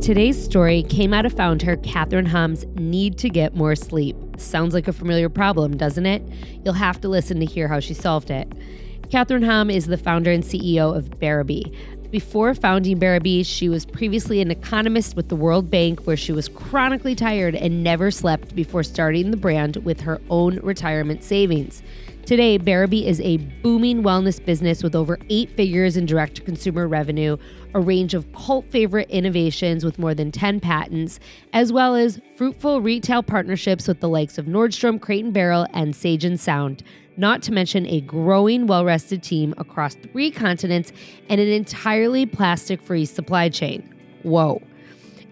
Today's story came out of founder Kathrin Hamm's need to get more sleep. Sounds like a familiar problem, doesn't it? You'll have to listen to hear how she solved it. Kathrin Hamm is the founder and CEO of Bearaby. Before founding Bearaby, she was previously an economist with the World Bank, where she was chronically tired and never slept before starting the brand with her own retirement savings. Today, Bearaby is a booming wellness business with over 8 figures in direct-to-consumer revenue, a range of cult favorite innovations with more than 10 patents, as well as fruitful retail partnerships with the likes of Nordstrom, Crate & Barrel, and Sage & Sound, not to mention a growing, well-rested team across 3 continents and an entirely plastic-free supply chain. Whoa.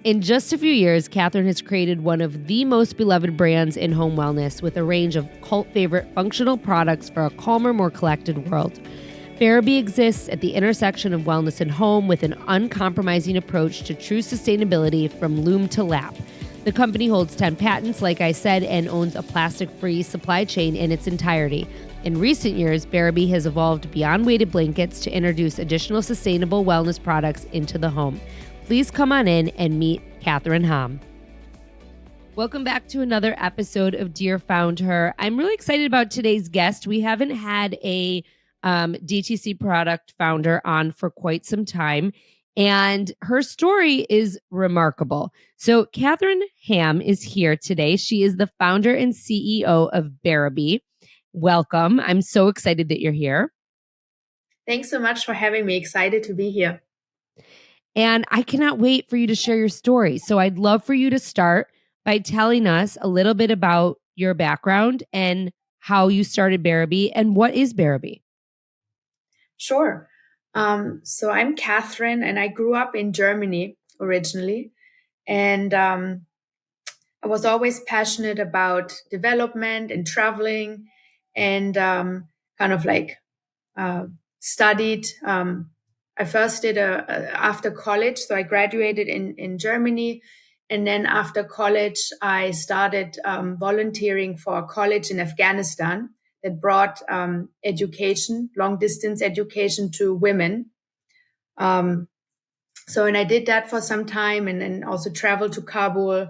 In just a few years, Kathrin has created one of the most beloved brands in home wellness with a range of cult favorite functional products for a calmer, more collected world. Bearaby exists at the intersection of wellness and home with an uncompromising approach to true sustainability from loom to lap. The company holds 10 patents, like I said, and owns a plastic-free supply chain in its entirety. In recent years, Bearaby has evolved beyond weighted blankets to introduce additional sustainable wellness products into the home. Please come on in and meet Kathrin Hamm. Welcome back to another episode of Dear Found Her. I'm really excited about today's guest. We haven't had a DTC product founder on for quite some time, and her story is remarkable. So Kathrin Hamm is here today. She is the founder and CEO of Bearaby. Welcome. I'm so excited that you're here. Thanks so much for having me. Excited to be here. And I cannot wait for you to share your story. So I'd love for you to start by telling us a little bit about your background and how you started Bearaby and what is Bearaby? Sure. So I'm Kathrin and I grew up in Germany originally. And I was always passionate about development and traveling and studied. I first did after college. So I graduated in Germany. And then after college, I started volunteering for a college in Afghanistan that brought education, long distance education to women. And I did that for some time and then also traveled to Kabul.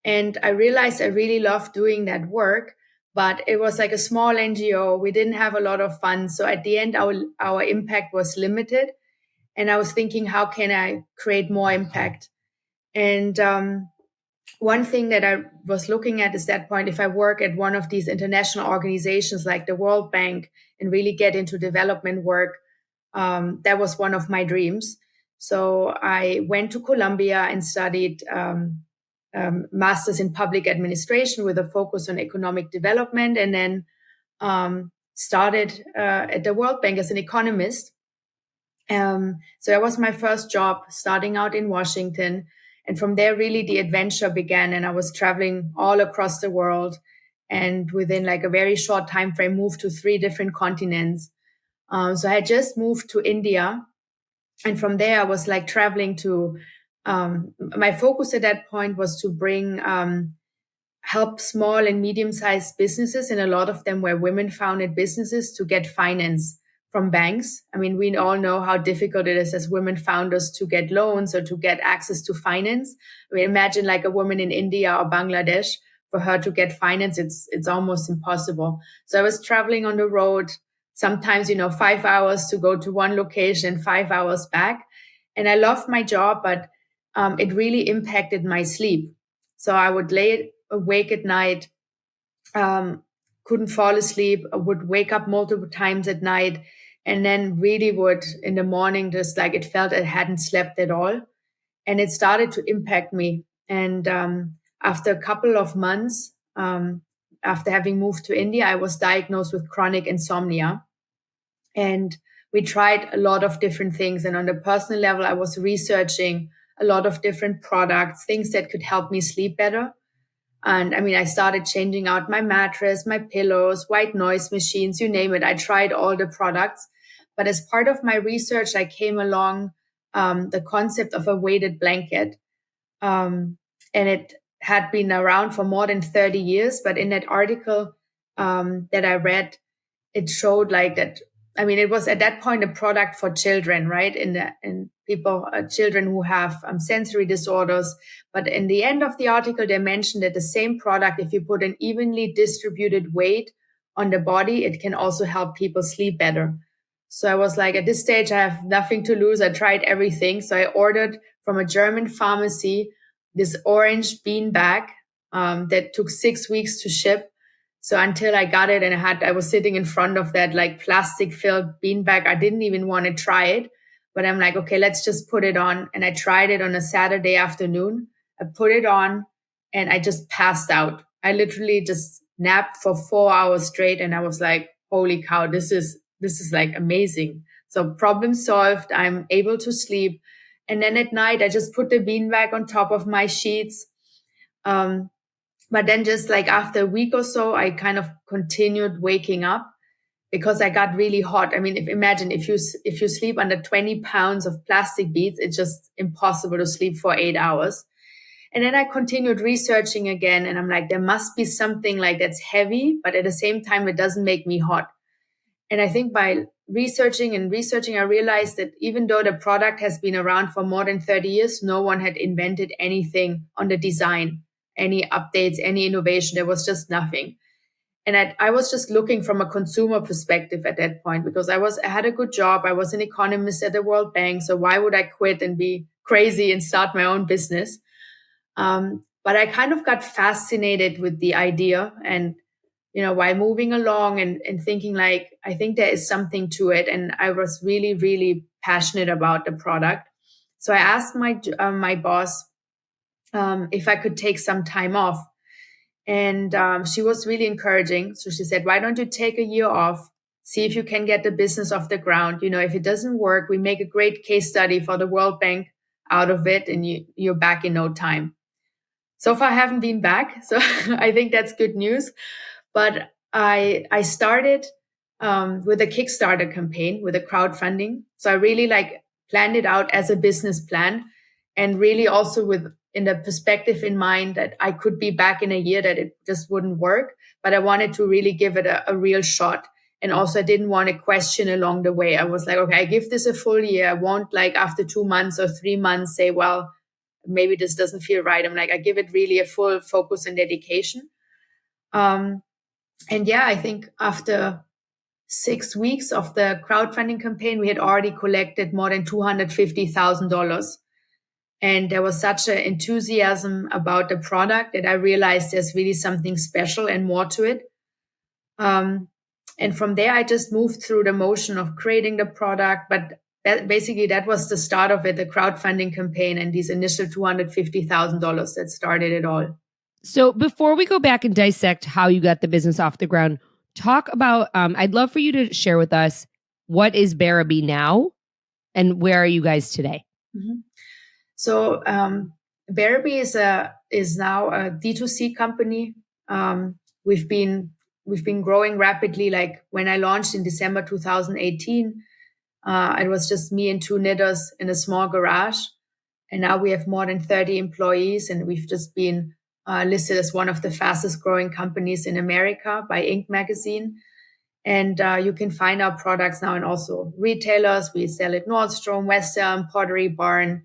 And I realized I really loved doing that work, but it was like a small NGO. We didn't have a lot of funds. So at the end, our impact was limited. And I was thinking, how can I create more impact? And one thing that I was looking at is that point, if I work at one of these international organizations like the World Bank and really get into development work, that was one of my dreams. So I went to Columbia and studied Masters in Public Administration with a focus on economic development, and then started at the World Bank as an economist. So that was my first job, starting out in Washington. And from there, really the adventure began. And I was traveling all across the world. And within like a very short time frame, moved to 3 different continents. So I had just moved to India. And from there, I was like traveling to, my focus at that point was to bring, help small and medium-sized businesses, and a lot of them were women-founded businesses, to get finance from banks. I mean, we all know how difficult it is as women founders to get loans or to get access to finance. I mean, imagine like a woman in India or Bangladesh, for her to get finance, it's almost impossible. So I was traveling on the road, sometimes, 5 hours to go to one location, 5 hours back. And I loved my job, but it really impacted my sleep. So I would lay awake at night, couldn't fall asleep, would wake up multiple times at night, and then really would in the morning, just like it felt I hadn't slept at all. And it started to impact me. And after a couple of months, after having moved to India, I was diagnosed with chronic insomnia. And we tried a lot of different things. And on the personal level, I was researching a lot of different products, things that could help me sleep better. And I mean, I started changing out my mattress, my pillows, white noise machines, you name it. I tried all the products. But as part of my research, I came along the concept of a weighted blanket. And it had been around for more than 30 years. But in that article that I read, it showed like that. I mean, it was at that point a product for children, right? And children who have sensory disorders. But in the end of the article, they mentioned that the same product, if you put an evenly distributed weight on the body, it can also help people sleep better. So I was like, at this stage, I have nothing to lose. I tried everything. So I ordered from a German pharmacy this orange bean bag that took 6 weeks to ship. So until I got it and I was sitting in front of that like plastic filled bean bag, I didn't even want to try it. But I'm like, okay, let's just put it on. And I tried it on a Saturday afternoon. I put it on and I just passed out. I literally just napped for 4 hours straight. And I was like, holy cow, this is like amazing. So problem solved. I'm able to sleep. And then at night, I just put the beanbag on top of my sheets. But then just like after a week or so, I kind of continued waking up because I got really hot. I mean, imagine if you sleep under 20 pounds of plastic beads, it's just impossible to sleep for 8 hours. And then I continued researching again. And I'm like, there must be something like that's heavy, but at the same time, it doesn't make me hot. And I think by researching, I realized that even though the product has been around for more than 30 years, no one had invented anything on the design, any updates, any innovation. There was just nothing. And I was just looking from a consumer perspective at that point because I had a good job. I was an economist at the World Bank. So why would I quit and be crazy and start my own business? But I kind of got fascinated with the idea and while moving along and thinking like, I think there is something to it. And I was really, really passionate about the product. So I asked my boss if I could take some time off. And she was really encouraging. So she said, why don't you take a year off, see if you can get the business off the ground. If it doesn't work, we make a great case study for the World Bank out of it and you're back in no time. So far, I haven't been back. So I think that's good news. But I started with a Kickstarter campaign, with a crowdfunding. So I really planned it out as a business plan and really also in the perspective in mind that I could be back in a year, that it just wouldn't work. But I wanted to really give it a real shot. And also I didn't want to question along the way. I was like, okay, I give this a full year. I won't after 2 months or 3 months say, well, maybe this doesn't feel right. I'm like, I give it really a full focus and dedication. And yeah, I think after 6 weeks of the crowdfunding campaign, we had already collected more than $250,000. And there was such an enthusiasm about the product that I realized there's really something special and more to it. And from there, I just moved through the motion of creating the product. But basically, that was the start of it, the crowdfunding campaign and these initial $250,000 that started it all. So before we go back and dissect how you got the business off the ground, talk about, I'd love for you to share with us, what is Bearaby now and where are you guys today? Mm-hmm. So Bearaby is now a D2C company. We've been growing rapidly. Like when I launched in December 2018, it was just me and 2 knitters in a small garage. And now we have more than 30 employees and we've just been listed as one of the fastest growing companies in America by Inc. magazine. And you can find our products now in also retailers. We sell at Nordstrom, West Elm, Pottery Barn,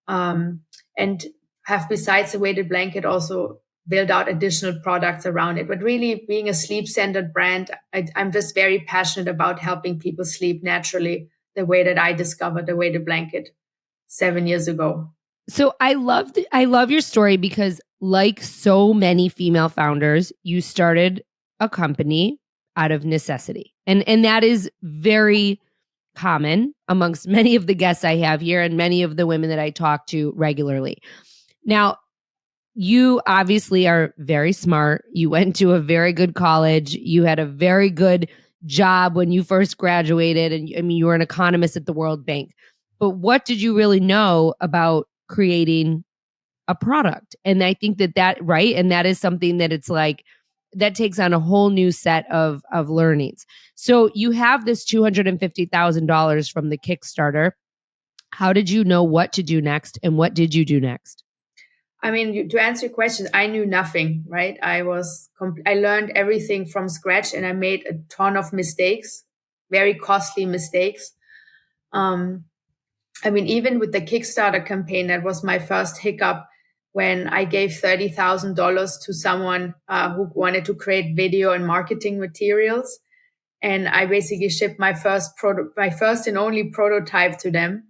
and have, besides the weighted blanket, also build out additional products around it. But really being a sleep-centered brand, I'm just very passionate about helping people sleep naturally the way that I discovered the weighted blanket 7 years ago. So I love your story because, like so many female founders, you started a company out of necessity. And that is very common amongst many of the guests I have here and many of the women that I talk to regularly. Now, you obviously are very smart. You went to a very good college. You had a very good job when you first graduated. And I mean, you were an economist at the World Bank. But what did you really know about creating a product? And I think that right. And that is something that it's like, that takes on a whole new set of learnings. So you have this $250,000 from the Kickstarter. How did you know what to do next? And what did you do next? I mean, to answer your question, I knew nothing, right? I learned everything from scratch and I made a ton of mistakes, very costly mistakes. I mean, even with the Kickstarter campaign, that was my first hiccup when I gave $30,000 to someone who wanted to create video and marketing materials. And I basically shipped my first and only prototype to them.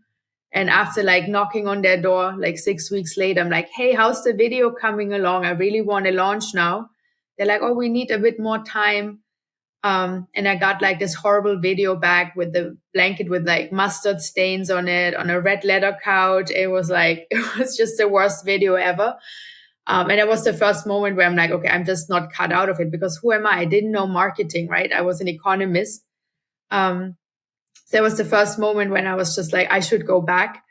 And after like knocking on their door, like 6 weeks later, I'm like, hey, how's the video coming along? I really want to launch now. They're like, oh, we need a bit more time. And I got like this horrible video back with the blanket with like mustard stains on it on a red leather couch. It was like, it was just the worst video ever. And it was the first moment where I'm like, okay, I'm just not cut out of it, because who am I? I didn't know marketing, right? I was an economist. So that was the first moment when I was just like, I should go back.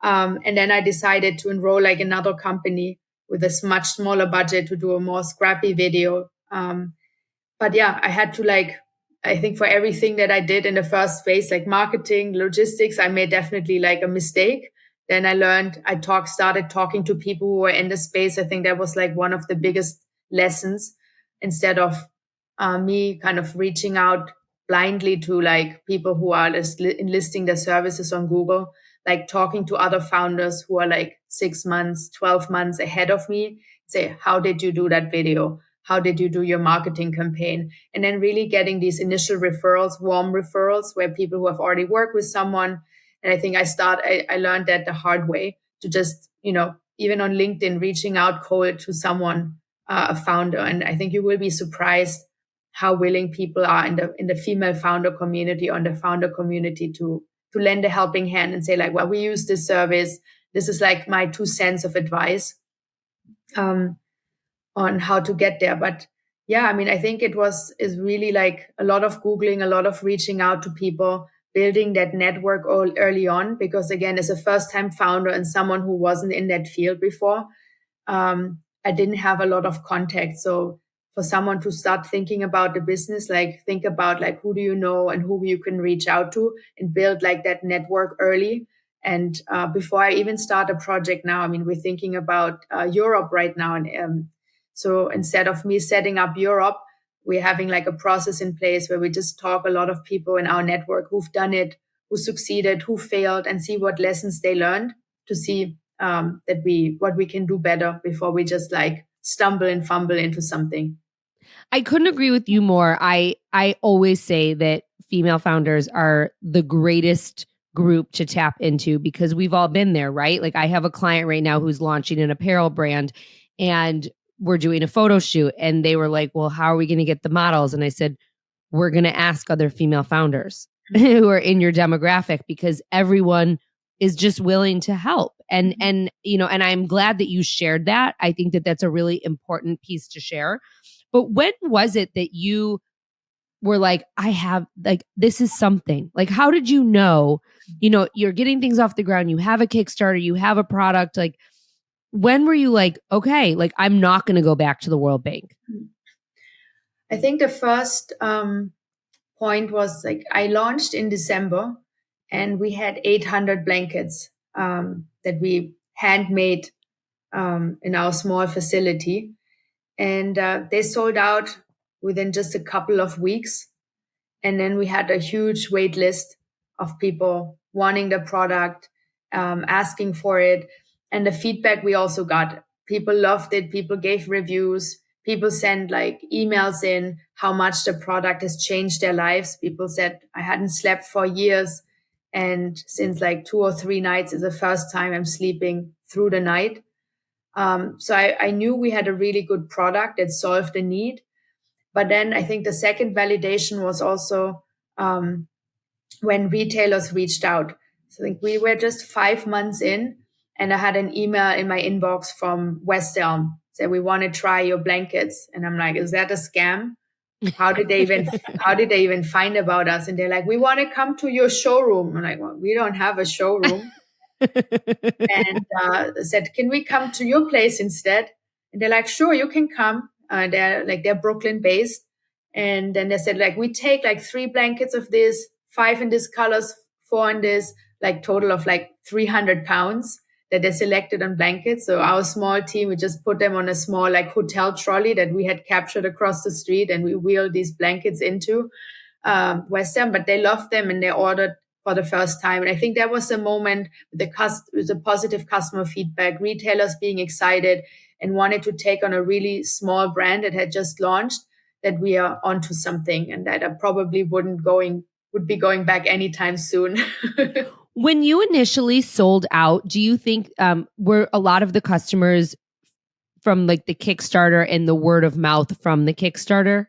And then I decided to enroll like another company with a much smaller budget to do a more scrappy video. But yeah, I had to like, I think for everything that I did in the first phase, like marketing, logistics, I made definitely like a mistake. Then I learned, started talking to people who were in the space. I think that was like one of the biggest lessons, instead of me kind of reaching out blindly to like people who are enlisting their services on Google, like talking to other founders who are like 6 months, 12 months ahead of me, say, how did you do that video? How did you do your marketing campaign? And then really getting these initial referrals, warm referrals, where people who have already worked with someone. And I think I learned that the hard way, to just, even on LinkedIn, reaching out cold to someone, a founder. And I think you will be surprised how willing people are in the female founder community, or in the founder community, to lend a helping hand and say like, well, we use this service. This is like my 2 cents of advice on how to get there. But yeah, I mean, I think is really like a lot of Googling, a lot of reaching out to people, building that network early on, because again, as a first time founder and someone who wasn't in that field before, I didn't have a lot of contact. So for someone to start thinking about the business, like think about like, who do you know and who you can reach out to, and build like that network early. And before I even start a project now, I mean, we're thinking about Europe right now. And so instead of me setting up Europe, we're having like a process in place where we just talk a lot of people in our network who've done it, who succeeded, who failed, and see what lessons they learned, to see what we can do better before we just like stumble and fumble into something. I couldn't agree with you more. I always say that female founders are the greatest group to tap into, because we've all been there, right? Like I have a client right now who's launching an apparel brand, and we're doing a photo shoot, and they were like, well, how are we going to get the models? And I said, we're going to ask other female founders who are in your demographic, because everyone is just willing to help. And I'm glad that you shared that. I think that that's a really important piece to share. But when was it that you were like, this is something? Like, how did you know, you're getting things off the ground, you have a Kickstarter, you have a product, like, when were you like, okay, like I'm not going to go back to the World Bank? I think the first point was like, I launched in December, and we had 800 blankets that we handmade in our small facility. And they sold out within just a couple of weeks. And then we had a huge wait list of people wanting the product, asking for it. And the feedback we also got, people loved it. People gave reviews. People sent like emails in how much the product has changed their lives. People said, I hadn't slept for years, and since like 2 or 3 nights is the first time I'm sleeping through the night. So I knew we had a really good product that solved the need. But then I think the second validation was also when retailers reached out. So I think we were just 5 months in, and I had an email in my inbox from West Elm, said, we want to try your blankets. And I'm like, is that a scam? How did they even find about us? And they're like, we want to come to your showroom. I'm like, well, we don't have a showroom. And said, can we come to your place instead? And they're like, sure, you can come. They're Brooklyn based. And then they said, like, we take like 3 blankets of this, 5 in this colors, 4 in this, like total of like 300 pounds that they selected on blankets. So our small team, we just put them on a small like hotel trolley that we had captured across the street, and we wheeled these blankets into West Ham. But they loved them, and they ordered for the first time. And I think that was the moment with the positive customer feedback, retailers being excited and wanted to take on a really small brand that had just launched, that we are onto something, and that I probably would be going back anytime soon. When you initially sold out, do you think were a lot of the customers from like the Kickstarter and the word of mouth from the Kickstarter?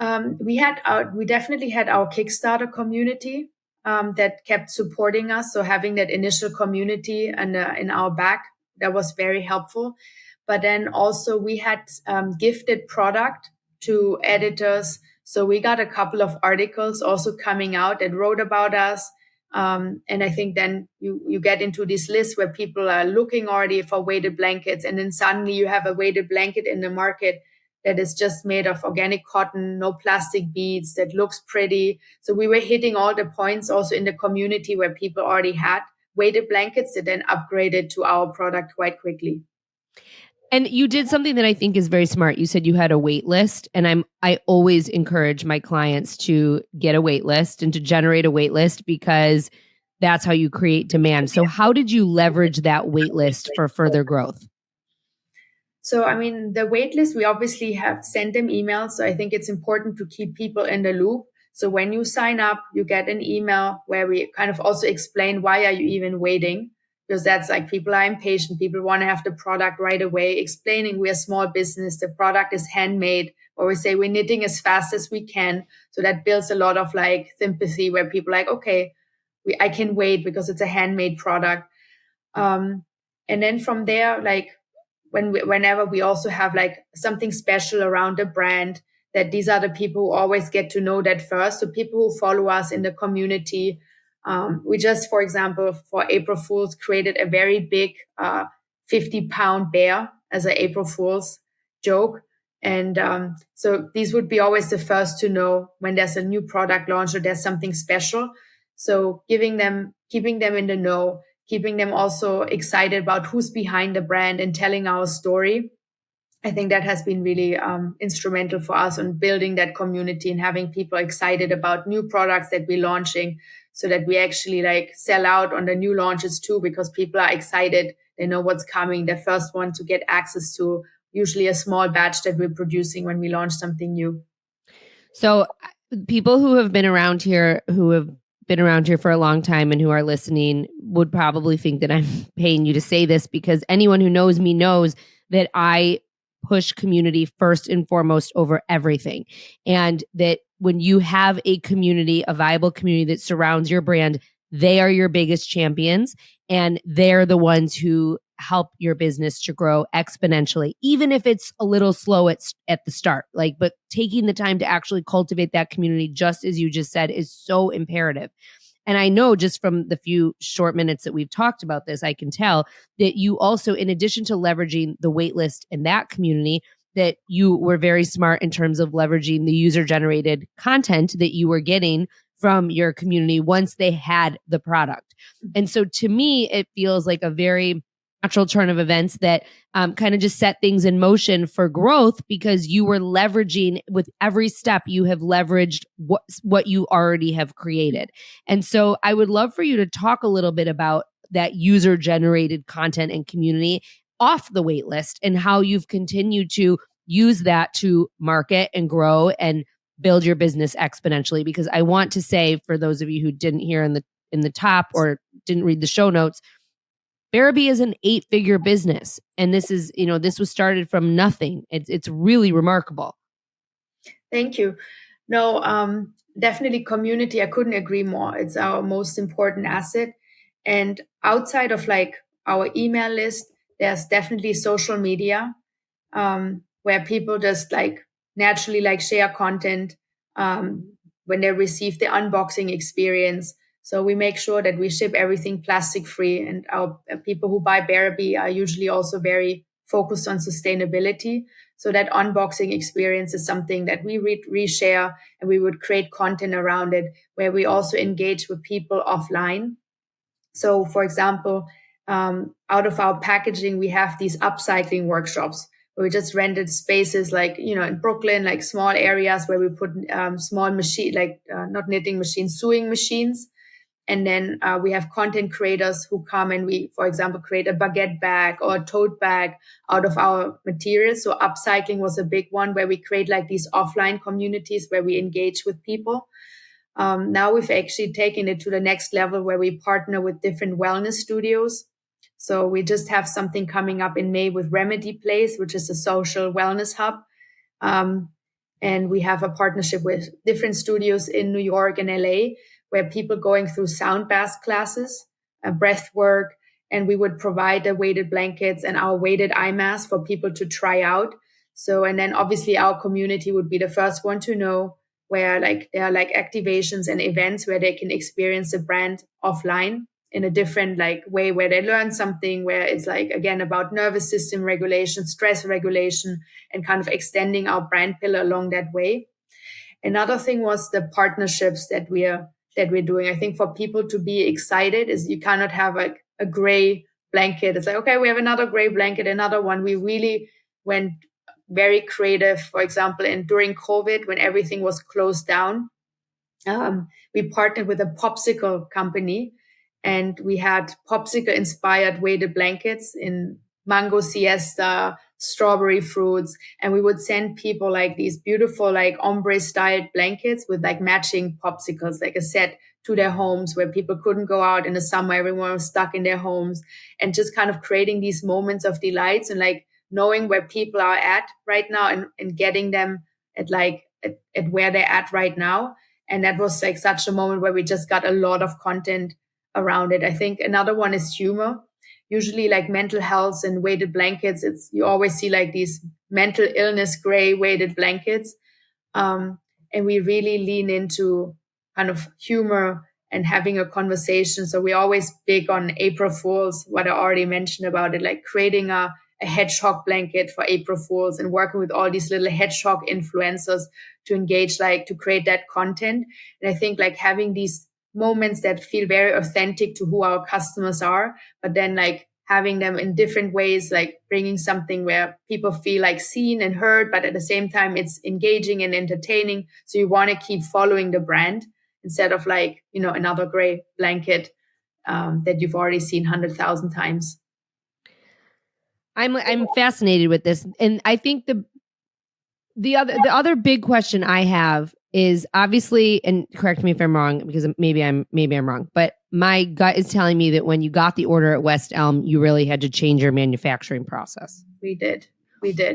We definitely had our Kickstarter community that kept supporting us. So having that initial community and in our back, that was very helpful. But then also we had gifted product to editors. So we got a couple of articles also coming out that wrote about us. And I think then you get into this list where people are looking already for weighted blankets. And then suddenly you have a weighted blanket in the market that is just made of organic cotton, no plastic beads, that looks pretty. So we were hitting all the points also in the community where people already had weighted blankets that then upgraded to our product quite quickly. And you did something that I think is very smart. You said you had a wait list, and I always encourage my clients to get a wait list and to generate a wait list, because that's how you create demand. So how did you leverage that wait list for further growth? So, I mean, the wait list, we obviously have sent them emails. So I think it's important to keep people in the loop. So when you sign up, you get an email where we kind of also explain why are you even waiting? Because that's like people are impatient. People want to have the product right away, explaining we're a small business. The product is handmade, or we say we're knitting as fast as we can. So that builds a lot of like sympathy where people are like, okay, I can wait because it's a handmade product. And then from there, like, whenever we also have like something special around the brand, that these are the people who always get to know that first. So people who follow us in the community. We just, for example, for April Fools, created a very big 50-pound bear as an April Fool's joke. And so these would be always the first to know when there's a new product launch or there's something special. So keeping them in the know, keeping them also excited about who's behind the brand and telling our story. I think that has been really instrumental for us on building that community and having people excited about new products that we're launching, so that we actually like sell out on the new launches too, because people are excited. They know what's coming. They're first one to get access to usually a small batch that we're producing when we launch something new. So people who have been around here, for a long time and who are listening, would probably think that I'm paying you to say this, because anyone who knows me knows that I push community first and foremost over everything. And that when you have a community, a viable community that surrounds your brand, they are your biggest champions, and they're the ones who help your business to grow exponentially, even if it's a little slow at the start. But taking the time to actually cultivate that community, just as you just said, is so imperative. And I know just from the few short minutes that we've talked about this, I can tell that you also, in addition to leveraging the waitlist and that community, that you were very smart in terms of leveraging the user-generated content that you were getting from your community once they had the product. And so to me, it feels like a very natural turn of events that kind of just set things in motion for growth, because you were leveraging, with every step you have leveraged what you already have created. And so I would love for you to talk a little bit about that user generated content and community off the wait list, and how you've continued to use that to market and grow and build your business exponentially. Because I want to say, for those of you who didn't hear in the top or didn't read the show notes, Bearaby is an 8-figure business. And this was started from nothing. It's really remarkable. Thank you. No, definitely community. I couldn't agree more. It's our most important asset. And outside of like our email list, there's definitely social media, where people just like naturally like share content when they receive the unboxing experience. So we make sure that we ship everything plastic free, and our people who buy Bearaby are usually also very focused on sustainability. So that unboxing experience is something that we reshare, and we would create content around it where we also engage with people offline. So for example, out of our packaging, we have these upcycling workshops where we just rented spaces like, in Brooklyn, like small areas where we put small machine, like not knitting machines, sewing machines. And then we have content creators who come and we, for example, create a baguette bag or a tote bag out of our materials. So upcycling was a big one where we create like these offline communities where we engage with people. Now we've actually taken it to the next level where we partner with different wellness studios. So we just have something coming up in May with Remedy Place, which is a social wellness hub. And we have a partnership with different studios in New York and LA where people going through sound bath classes, breath work, and we would provide the weighted blankets and our weighted eye mask for people to try out. So, and then obviously our community would be the first one to know where like there are like activations and events where they can experience the brand offline in a different like way where they learn something where it's like, again, about nervous system regulation, stress regulation, and kind of extending our brand pillar along that way. Another thing was the partnerships that we're doing. I think for people to be excited is you cannot have like a gray blanket. It's like, okay, we have another gray blanket, another one. We really went very creative. For example, and during COVID, when everything was closed down, we partnered with a popsicle company and we had popsicle inspired weighted blankets in mango siesta, strawberry fruits. And we would send people like these beautiful, like ombre styled blankets with like matching popsicles, like a set to their homes where people couldn't go out in the summer. Everyone was stuck in their homes and just kind of creating these moments of delights and like knowing where people are at right now and getting them at like at where they're at right now. And that was like such a moment where we just got a lot of content around it. I think another one is humor. Usually like mental health and weighted blankets, you always see like these mental illness gray weighted blankets. And we really lean into kind of humor and having a conversation. So we're always big on April Fools, what I already mentioned about it, like creating a hedgehog blanket for April Fools and working with all these little hedgehog influencers to engage, like to create that content. And I think like having these moments that feel very authentic to who our customers are, but then like having them in different ways, like bringing something where people feel like seen and heard, but at the same time, it's engaging and entertaining. So you want to keep following the brand instead of like, another gray blanket that you've already seen 100,000 times. I'm fascinated with this. And I think the other big question I have is obviously, and correct me if I'm wrong, because maybe I'm wrong, but my gut is telling me that when you got the order at West Elm, you really had to change your manufacturing process. We did.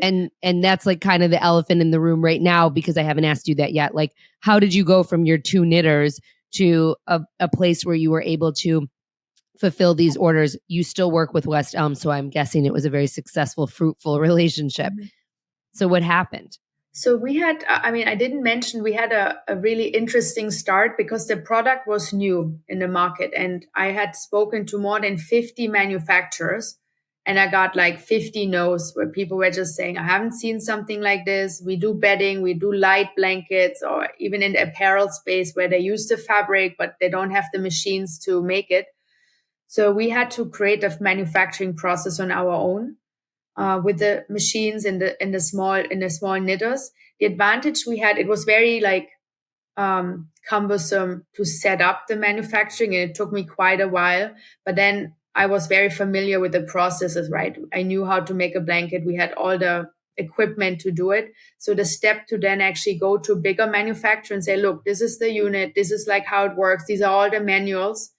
And that's like kind of the elephant in the room right now, because I haven't asked you that yet. Like, how did you go from your two knitters to a place where you were able to fulfill these orders? You still work with West Elm, so I'm guessing it was a very successful, fruitful relationship. Mm-hmm. So what happened? So we had, I didn't mention, we had a really interesting start because the product was new in the market. And I had spoken to more than 50 manufacturers and I got like 50 no's where people were just saying, I haven't seen something like this. We do bedding, we do light blankets, or even in the apparel space where they use the fabric, but they don't have the machines to make it. So we had to create a manufacturing process on our own. With the machines in the small knitters. The advantage we had, it was very like cumbersome to set up the manufacturing, and it took me quite a while. But then I was very familiar with the processes, right? I knew how to make a blanket. We had all the equipment to do it. So the step to then actually go to a bigger manufacturer and say, look, this is the unit. This is like how it works. These are all the manuals,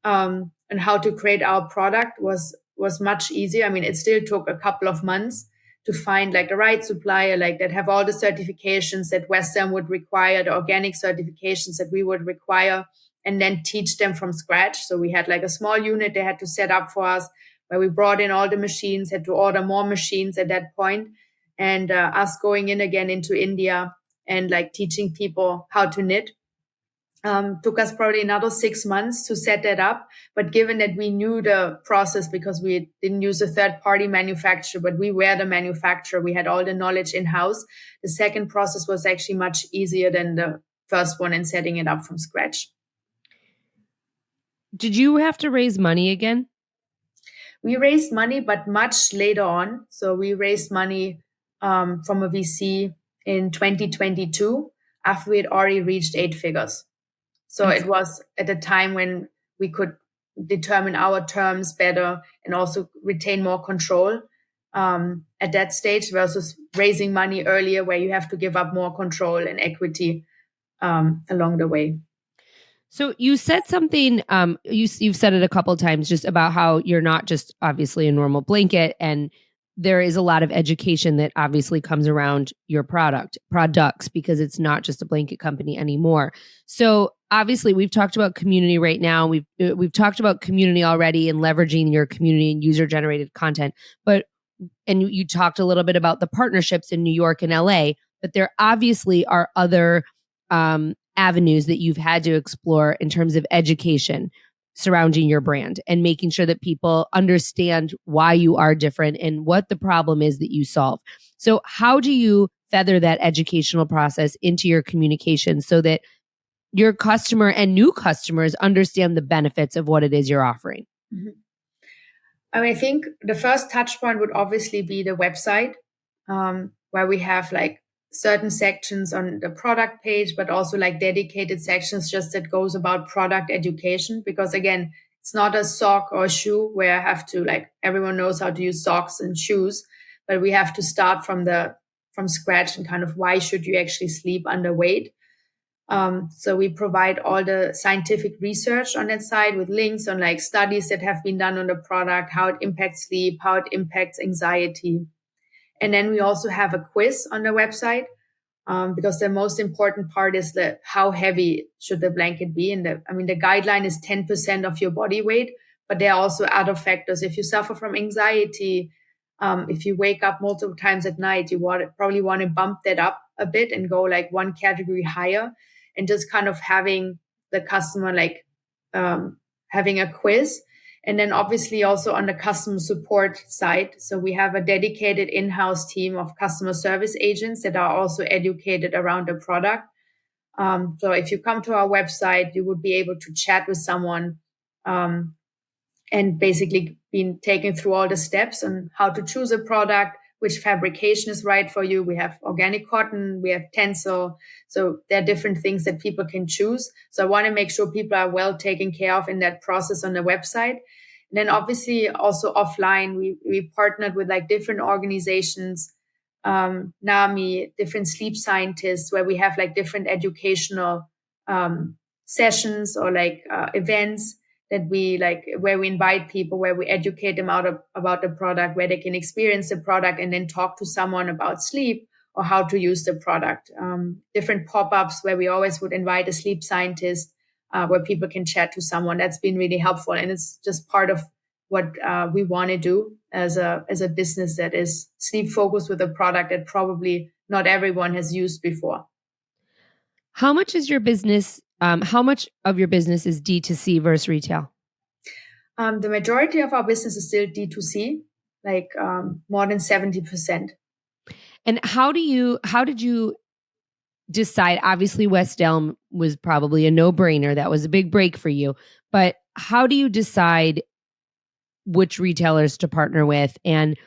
and how to create our product was much easier. I mean, it still took a couple of months to find like the right supplier, like that have all the certifications that West Elm would require, the organic certifications that we would require, and then teach them from scratch. So we had like a small unit they had to set up for us where we brought in all the machines, had to order more machines at that point, and us going in again into India and like teaching people how to knit. Took us probably another 6 months to set that up. But given that we knew the process because we didn't use a third-party manufacturer, but we were the manufacturer, we had all the knowledge in-house, the second process was actually much easier than the first one in setting it up from scratch. Did you have to raise money again? We raised money, but much later on. So we raised money from a VC in 2022 after we had already reached 8 figures. So it was at a time when we could determine our terms better and also retain more control at that stage versus raising money earlier where you have to give up more control and equity along the way. So you said something, you've said it a couple of times just about how you're not just obviously a normal blanket, and there is a lot of education that obviously comes around your products, because it's not just a blanket company anymore. So obviously we've talked about community right now. We've talked about community already and leveraging your community and user generated content, and you talked a little bit about the partnerships in New York and LA, but there obviously are other avenues that you've had to explore in terms of education surrounding your brand and making sure that people understand why you are different and what the problem is that you solve. So how do you feather that educational process into your communication so that your customer and new customers understand the benefits of what it is you're offering? Mm-hmm. I think the first touch point would obviously be the website, where we have like certain sections on the product page, but also like dedicated sections just that goes about product education. Because again, it's not a sock or a shoe where I have to like, everyone knows how to use socks and shoes, but we have to start from scratch and kind of why should you actually sleep underweight? So we provide all the scientific research on that side with links on like studies that have been done on the product, how it impacts sleep, how it impacts anxiety. And then we also have a quiz on the website, because the most important part is how heavy should the blanket be. And the guideline is 10% of your body weight, but there are also other factors. If you suffer from anxiety, if you wake up multiple times at night, you probably want to bump that up a bit and go like one category higher, and just kind of having the customer like having a quiz. And then obviously also on the customer support side. So we have a dedicated in-house team of customer service agents that are also educated around the product. So if you come to our website, you would be able to chat with someone and basically being taken through all the steps on how to choose a product, which fabrication is right for you. We have organic cotton, we have tencel. So there are different things that people can choose. So I want to make sure people are well taken care of in that process on the website. And then obviously also offline, we partnered with like different organizations, NAMI, different sleep scientists, where we have like different educational sessions or like events that we like, where we invite people, where we educate them about the product, where they can experience the product and then talk to someone about sleep or how to use the product. Different pop-ups where we always would invite a sleep scientist, where people can chat to someone. That's been really helpful. And it's just part of what we want to do as a business that is sleep focused with a product that probably not everyone has used before. How much is your business? How much of your business is D2C versus retail? The majority of our business is still D2C, like more than 70%. And how did you decide? Obviously, West Elm was probably a no-brainer. That was a big break for you. But how do you decide which retailers to partner with? And,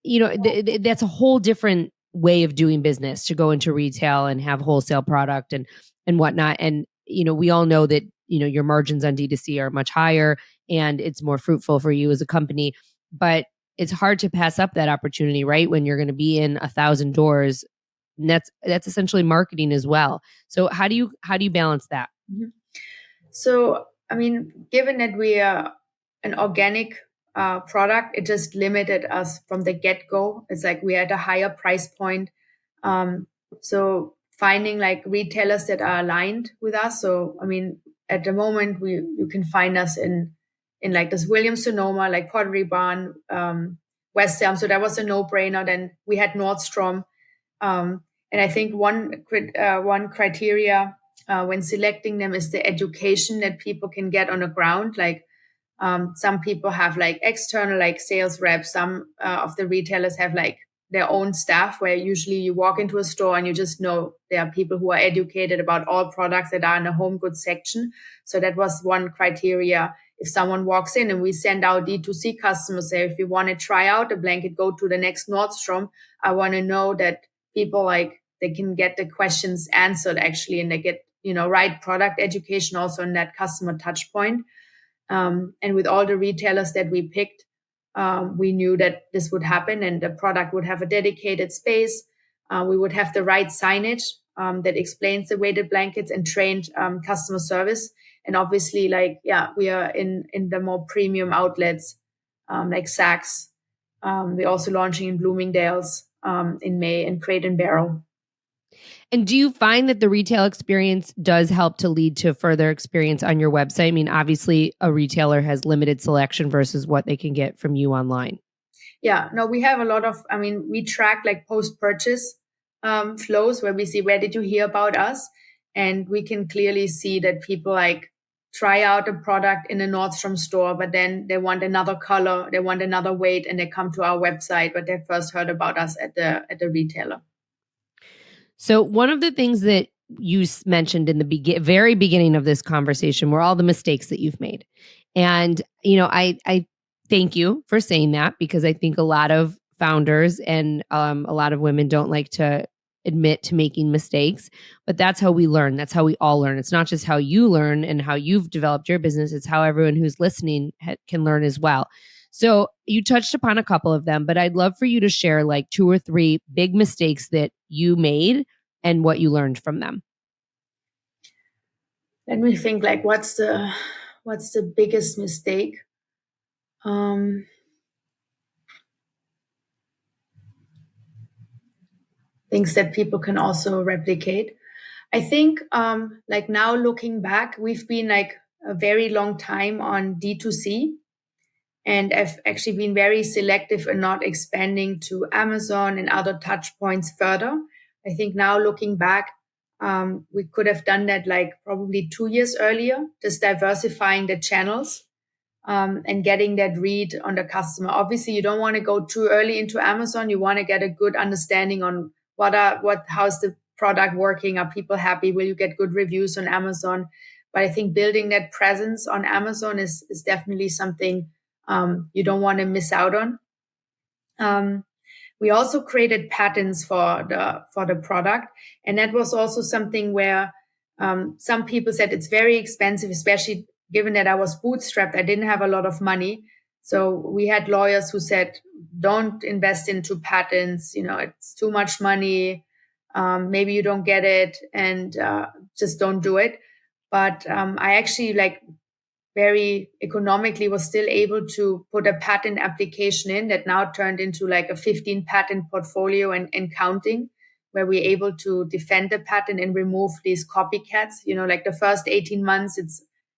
that's a whole different way of doing business, to go into retail and have wholesale product and whatnot. And, we all know that, your margins on D2C are much higher and it's more fruitful for you as a company. But it's hard to pass up that opportunity, right? When you're going to be in 1,000 doors, and that's essentially marketing as well. So how do you balance that? Mm-hmm. So, given that we are an organic product, it just limited us from the get-go. It's like we are at a higher price point. So finding like retailers that are aligned with us. So, at the moment, you can find us in like this Williams Sonoma, like Pottery Barn, West Elm. So that was a no-brainer. Then we had Nordstrom. And I think one criteria when selecting them is the education that people can get on the ground. Like some people have like external like sales reps. Some of the retailers have like their own staff, where usually you walk into a store and you just know there are people who are educated about all products that are in the home goods section. So that was one criteria. if someone walks in and we send our D2C customers, say, if you want to try out a blanket, go to the next Nordstrom. I want to know that people like they can get the questions answered actually, and they get, right product education also in that customer touch point. And with all the retailers that we picked, we knew that this would happen and the product would have a dedicated space. We would have the right signage that explains the weighted blankets and trained customer service. And obviously, we are in the more premium outlets like Saks. We're also launching in Bloomingdale's in May and Crate and Barrel. And do you find that the retail experience does help to lead to further experience on your website? I mean, obviously, a retailer has limited selection versus what they can get from you online. Yeah, no, we have a lot of, we track like post-purchase flows where we see, where did you hear about us? And we can clearly see that people like try out a product in a Nordstrom store, but then they want another color, they want another weight, and they come to our website, but they first heard about us at the retailer. So one of the things that you mentioned in the very beginning of this conversation were all the mistakes that you've made. And, I thank you for saying that, because I think a lot of founders and a lot of women don't like to admit to making mistakes, but that's how we learn. That's how we all learn. It's not just how you learn and how you've developed your business. It's how everyone who's listening can learn as well. So you touched upon a couple of them, but I'd love for you to share like 2 or 3 big mistakes that you made and what you learned from them. Let me think, like, what's the biggest mistake? Things that people can also replicate. I think, like now looking back, we've been like a very long time on D2C. And I've actually been very selective and not expanding to Amazon and other touch points further. I think now looking back, we could have done that like probably 2 years earlier, just diversifying the channels and getting that read on the customer. Obviously, you don't want to go too early into Amazon. You want to get a good understanding on how's the product working? Are people happy? Will you get good reviews on Amazon? But I think building that presence on Amazon is definitely something you don't want to miss out on. We also created patents for the product, and that was also something where some people said it's very expensive, especially given that I was bootstrapped. I didn't have a lot of money, so we had lawyers who said, "Don't invest into patents. It's too much money. Maybe you don't get it, and just don't do it." But I actually very economically was still able to put a patent application in that now turned into like a 15 patent portfolio and counting, where we're able to defend the patent and remove these copycats. Like the first 18 months,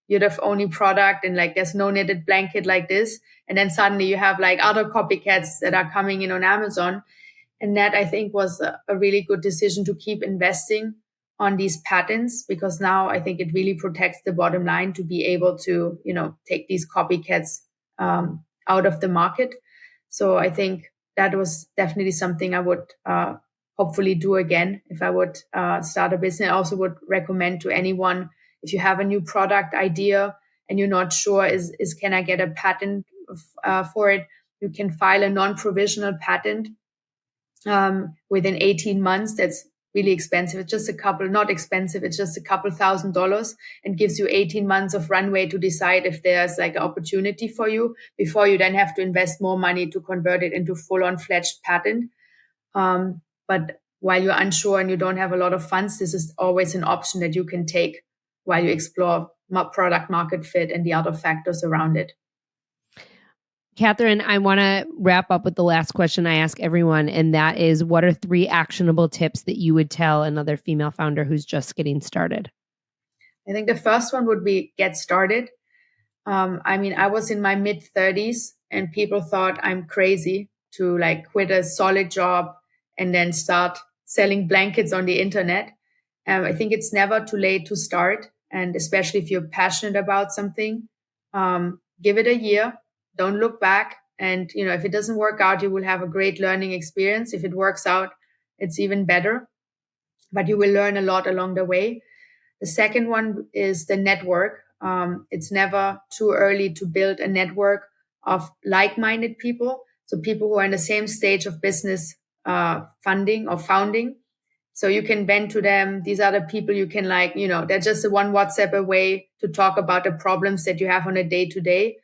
you're the only product and like there's no knitted blanket like this. And then suddenly you have like other copycats that are coming in on Amazon. And that I think was a really good decision to keep investing on these patents, because now I think it really protects the bottom line to be able to, take these copycats out of the market. So I think that was definitely something I would hopefully do again if I would start a business. I also would recommend to anyone, if you have a new product idea and you're not sure is can I get a patent for it, you can file a non-provisional patent within 18 months. That's really expensive. It's just not expensive. It's just a couple $1,000s and gives you 18 months of runway to decide if there's like an opportunity for you before you then have to invest more money to convert it into full-on fledged patent. But while you're unsure and you don't have a lot of funds, this is always an option that you can take while you explore product market fit and the other factors around it. Kathrin, I want to wrap up with the last question I ask everyone, and that is, what are 3 actionable tips that you would tell another female founder who's just getting started? I think the first one would be get started. I was in my mid-30s and people thought I'm crazy to like quit a solid job and then start selling blankets on the internet. I think it's never too late to start. And especially if you're passionate about something, give it a year. Don't look back. And, if it doesn't work out, you will have a great learning experience. If it works out, it's even better. But you will learn a lot along the way. The second one is the network. it's never too early to build a network of like-minded people. So people who are in the same stage of business funding or founding. So you can vent to them. These are the people you can they're just one WhatsApp away to talk about the problems that you have on a day-to-day.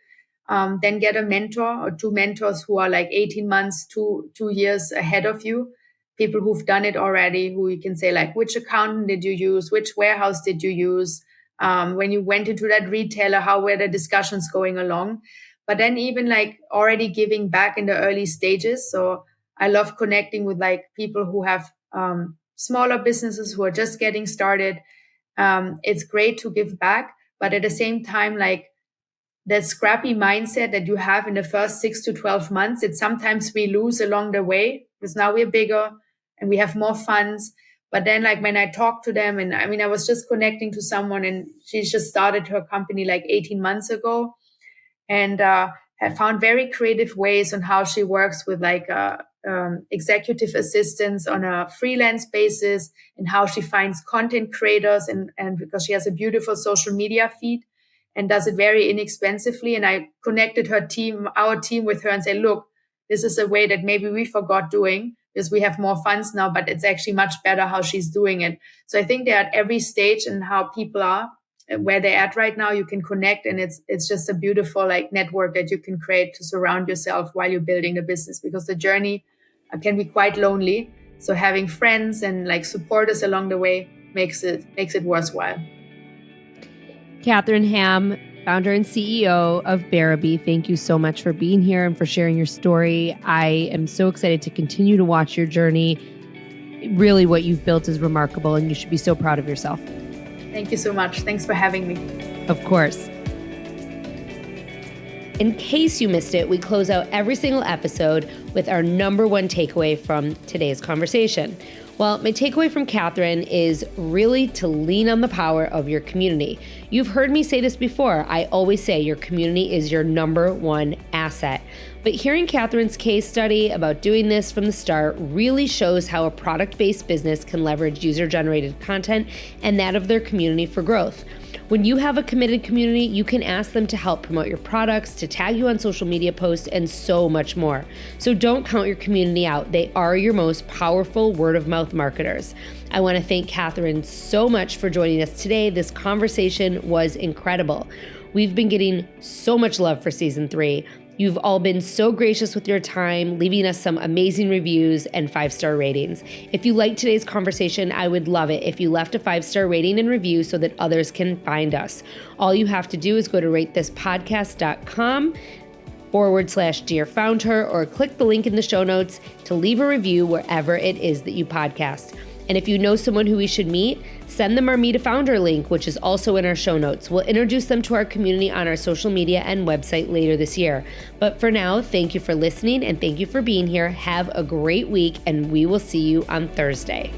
Then get a mentor or two mentors who are 18 months, 2 years ahead of you. People who've done it already, who you can say which accountant did you use? Which warehouse did you use? When you went into that retailer, how were the discussions going along? But then even already giving back in the early stages. So I love connecting with people who have smaller businesses who are just getting started. It's great to give back, but at the same time, that scrappy mindset that you have in the first 6 to 12 months, it sometimes we lose along the way because now we're bigger and we have more funds. But then when I talk to them, and I was just connecting to someone and she's just started her company 18 months ago and have found very creative ways on how she works with executive assistants on a freelance basis and how she finds content creators and because she has a beautiful social media feed and does it very inexpensively. And I connected our team with her and said, look, this is a way that maybe we forgot doing because we have more funds now, but it's actually much better how she's doing it. So I think they're at every stage and how people are, where they're at right now, you can connect. And it's just a beautiful network that you can create to surround yourself while you're building the business, because the journey can be quite lonely. So having friends and supporters along the way makes it worthwhile. Kathrin Hamm, founder and CEO of Bearaby, thank you so much for being here and for sharing your story. I am so excited to continue to watch your journey. Really, what you've built is remarkable, and you should be so proud of yourself. Thank you so much. Thanks for having me. Of course. In case you missed it, we close out every single episode with our number one takeaway from today's conversation. Well, my takeaway from Kathrin is really to lean on the power of your community. You've heard me say this before. I always say your community is your number one asset. But hearing Kathrin's case study about doing this from the start really shows how a product-based business can leverage user-generated content and that of their community for growth. When you have a committed community, you can ask them to help promote your products, to tag you on social media posts, and so much more. So don't count your community out. They are your most powerful word-of-mouth marketers. I want to thank Kathrin so much for joining us today. This conversation was incredible. We've been getting so much love for season 3. You've all been so gracious with your time, leaving us some amazing reviews and 5-star ratings. If you liked today's conversation, I would love it if you left a 5-star rating and review so that others can find us. All you have to do is go to ratethispodcast.com/Dear Found Her or click the link in the show notes to leave a review wherever it is that you podcast. And if you know someone who we should meet, send them our Meet a Founder link, which is also in our show notes. We'll introduce them to our community on our social media and website later this year. But for now, thank you for listening and thank you for being here. Have a great week, and we will see you on Thursday.